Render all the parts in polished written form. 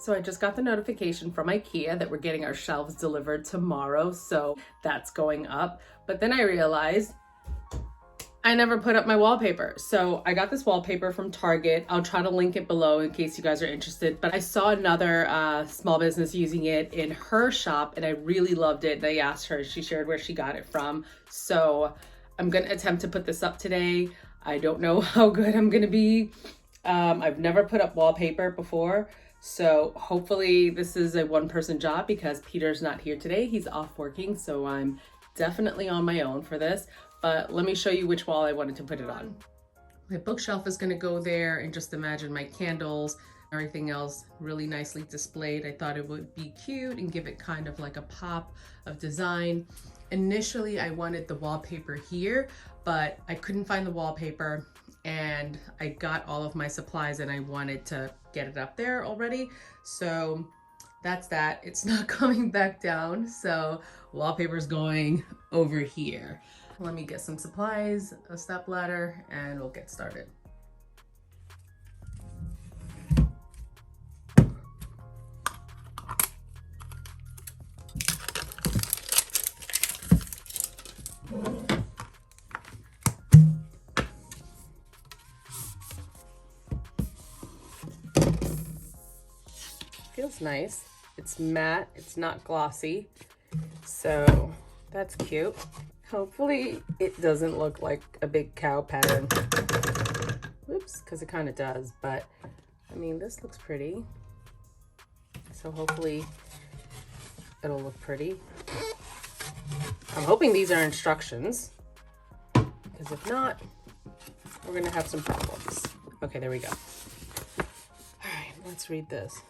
So I just got the notification from Ikea that we're getting our shelves delivered tomorrow, so that's going up. But then I realized I never put up my wallpaper. So I got this wallpaper from Target. I'll try to link it below in case you guys are interested. But I saw another small business using it in her shop and I really loved it. And I asked her, she shared where she got it from. So I'm gonna attempt to put this up today. I don't know how good I'm gonna be. I've never put up wallpaper before. So hopefully this is a one-person job because Peter's not here today. He's off working, so I'm definitely on my own for this. But let me show you which wall I wanted to put it on. My bookshelf is gonna go there, and just imagine my candles, everything else really nicely displayed. I thought it would be cute and give it kind of like a pop of design. Initially, I wanted the wallpaper here, but I couldn't find the wallpaper and I got all of my supplies and I wanted to get it up there already. So that's that. It's not coming back down. So wallpaper's going over here. Let me get some supplies, a step ladder, and we'll get started. Feels nice. It's matte, it's not glossy, so that's cute. Hopefully it doesn't look like a big cow pattern. Whoops, because it kind of does, but I mean, this looks pretty. So hopefully it'll look pretty. I'm hoping these are instructions, because if not, we're gonna have some problems. Okay, there we go. All right, let's read this.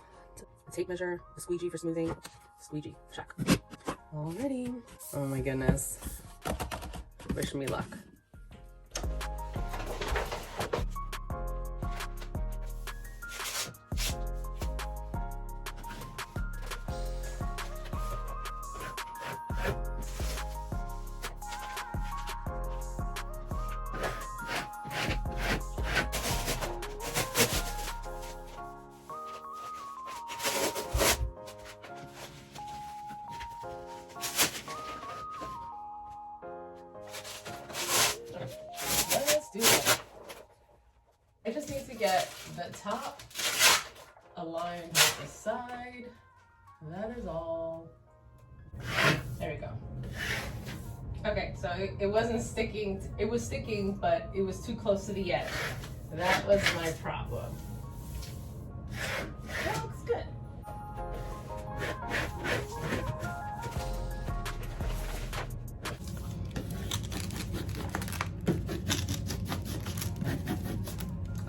The tape measure, the squeegee for smoothing, squeegee, check. Alrighty. Oh my goodness. Wish me luck. Do that. I just need to get the top aligned with the side. That is all. There we go. Okay, so it wasn't sticking. It was sticking, but it was too close to the edge. That was my problem. That looks good.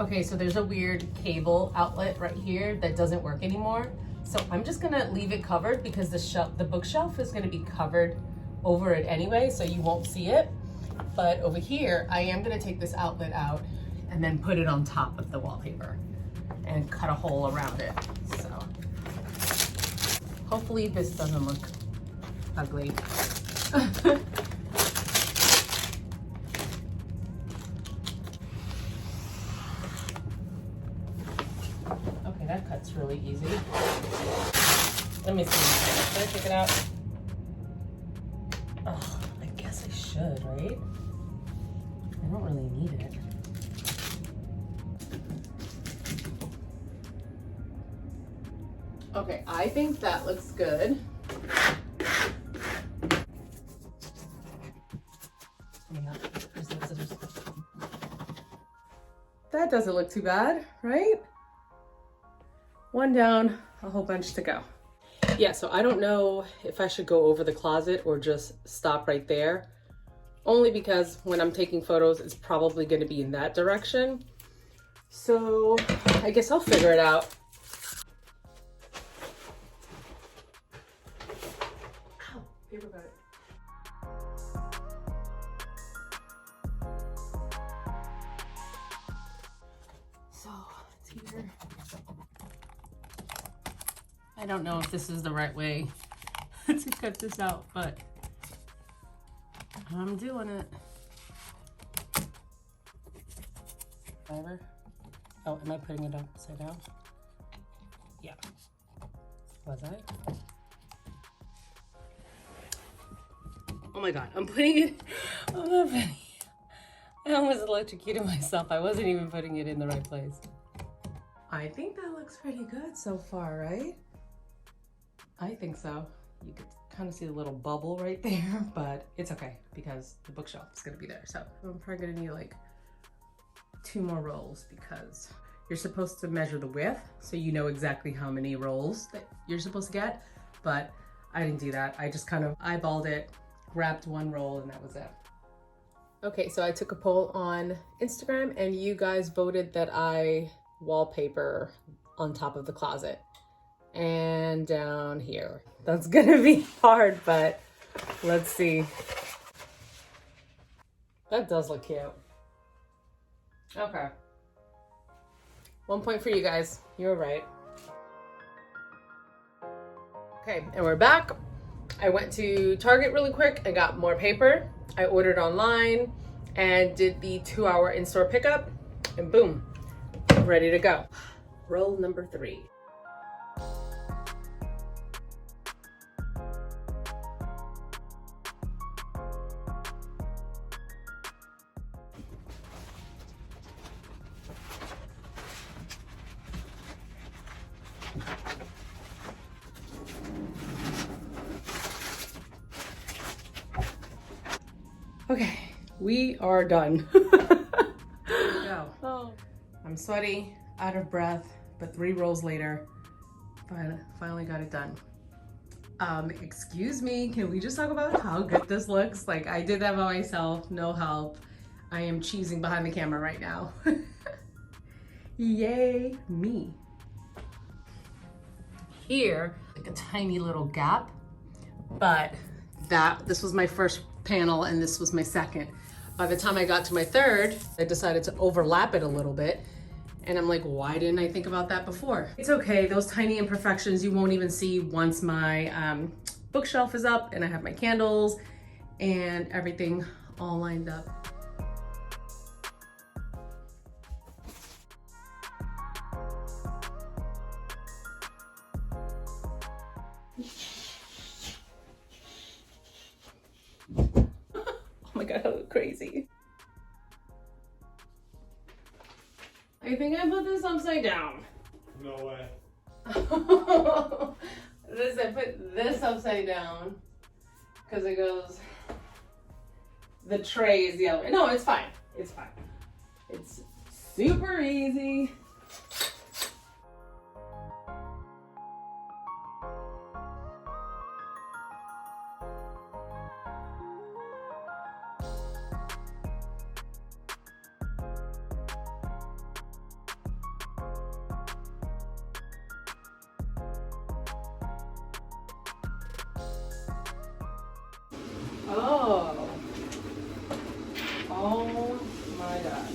Okay, so there's a weird cable outlet right here that doesn't work anymore. So I'm just gonna leave it covered because the bookshelf is gonna be covered over it anyway, so you won't see it. But over here, I am gonna take this outlet out and then put it on top of the wallpaper and cut a hole around it. So hopefully this doesn't look ugly. That cut's really easy. Let me see. Should I take it out? Oh, I guess I should, right? I don't really need it. Okay, I think that looks good. That doesn't look too bad, right? One down, a whole bunch to go. Yeah, so I don't know if I should go over the closet or just stop right there. Only because when I'm taking photos, it's probably gonna be in that direction. So I guess I'll figure it out. Ow, paper got it. So it's here. I don't know if this is the right way to cut this out, but I'm doing it. Fiber. Oh, am I putting it upside down? Yeah. Was I? Oh my God, I'm putting it, I'm not putting it. I almost electrocuted myself. I wasn't even putting it in the right place. I think that looks pretty good so far, right? I think so. You could kind of see the little bubble right there, but it's okay because the bookshelf is gonna be there. So I'm probably gonna need like 2 more rolls because you're supposed to measure the width so you know exactly how many rolls that you're supposed to get, but I didn't do that. I just kind of eyeballed it, grabbed 1 roll, and that was it. Okay, so I took a poll on Instagram and you guys voted that I wallpaper on top of the closet and down here. That's gonna be hard, but let's see. That does look cute. Okay. 1 point for you guys. You were right. Okay, and we're back. I went to Target really quick and got more paper. I ordered online and did the 2-hour in-store pickup, and boom, ready to go. Roll number 3. Okay, we are done. Go. Oh. I'm sweaty, out of breath, but 3 rolls later, finally got it done. Excuse me, can we just talk about how good this looks? Like, I did that by myself, no help. I am cheesing behind the camera right now. Yay, me. Here, like a tiny little gap, but this was my first panel and this was my second. By the time I got to my third, I decided to overlap it a little bit. And I'm like, why didn't I think about that before? It's okay, those tiny imperfections you won't even see once my bookshelf is up and I have my candles and everything all lined up. Oh my God, I look crazy. I think I put this upside down. No way. I put this upside down because it goes, the tray is the other way. No, it's fine. It's fine. It's super easy. Oh. Oh my God.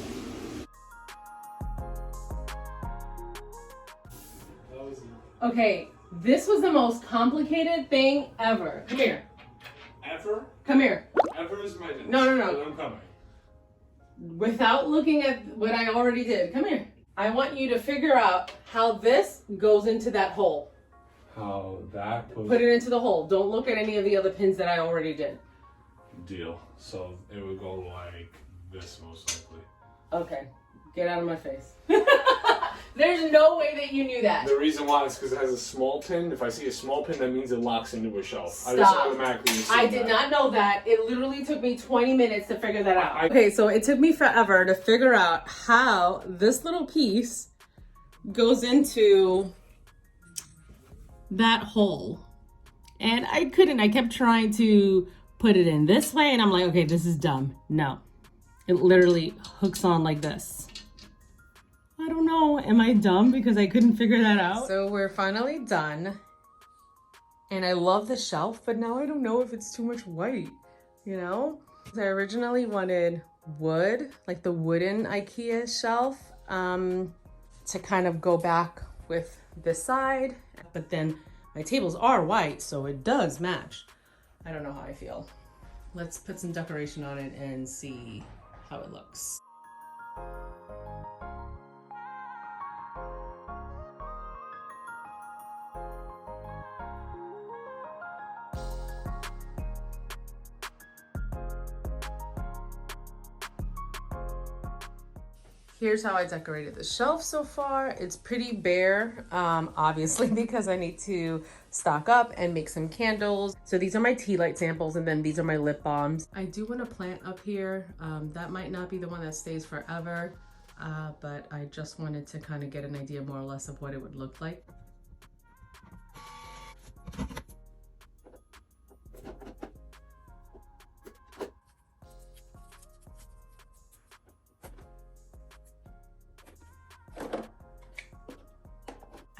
That was Okay, this was the most complicated thing ever. Come here. ever? Come here. Ever is my name. No. I'm coming. Without looking at what I already did. Come here. I want you to figure out how this goes into that hole. How that Put it into the hole. Don't look at any of the other pins that I already did. Deal. So it would go like this most likely. Okay, get out of my face. There's no way that you knew that. The reason why is because it has a small pin. If I see a small pin, that means it locks into a shelf. Stop. I just automatically assume I did not know that. It literally took me 20 minutes to figure that out. Okay, so it took me forever to figure out how this little piece goes into that hole. And I couldn't. I kept trying to put it in this way, and I'm like, okay, this is dumb. No. It literally hooks on like this. I don't know. Am I dumb because I couldn't figure that out? So we're finally done. And I love the shelf, but now I don't know if it's too much white, you know? I originally wanted wood, like the wooden Ikea shelf, to kind of go back with this side. But then my tables are white, so it does match. I don't know how I feel. Let's put some decoration on it and see how it looks. Here's how I decorated the shelf so far. It's pretty bare, obviously, because I need to stock up and make some candles. So these are my tea light samples, and then these are my lip balms. I do want a plant up here. That might not be the one that stays forever, but I just wanted to kind of get an idea more or less of what it would look like.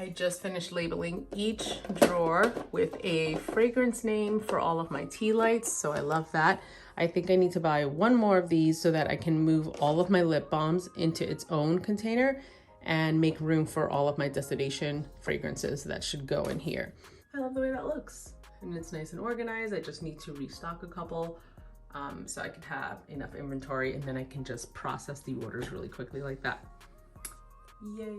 I just finished labeling each drawer with a fragrance name for all of my tea lights, so I love that. I think I need to buy one more of these so that I can move all of my lip balms into its own container and make room for all of my destination fragrances that should go in here. I love the way that looks. And it's nice and organized. I just need to restock a couple so I can have enough inventory, and then I can just process the orders really quickly like that. Yay.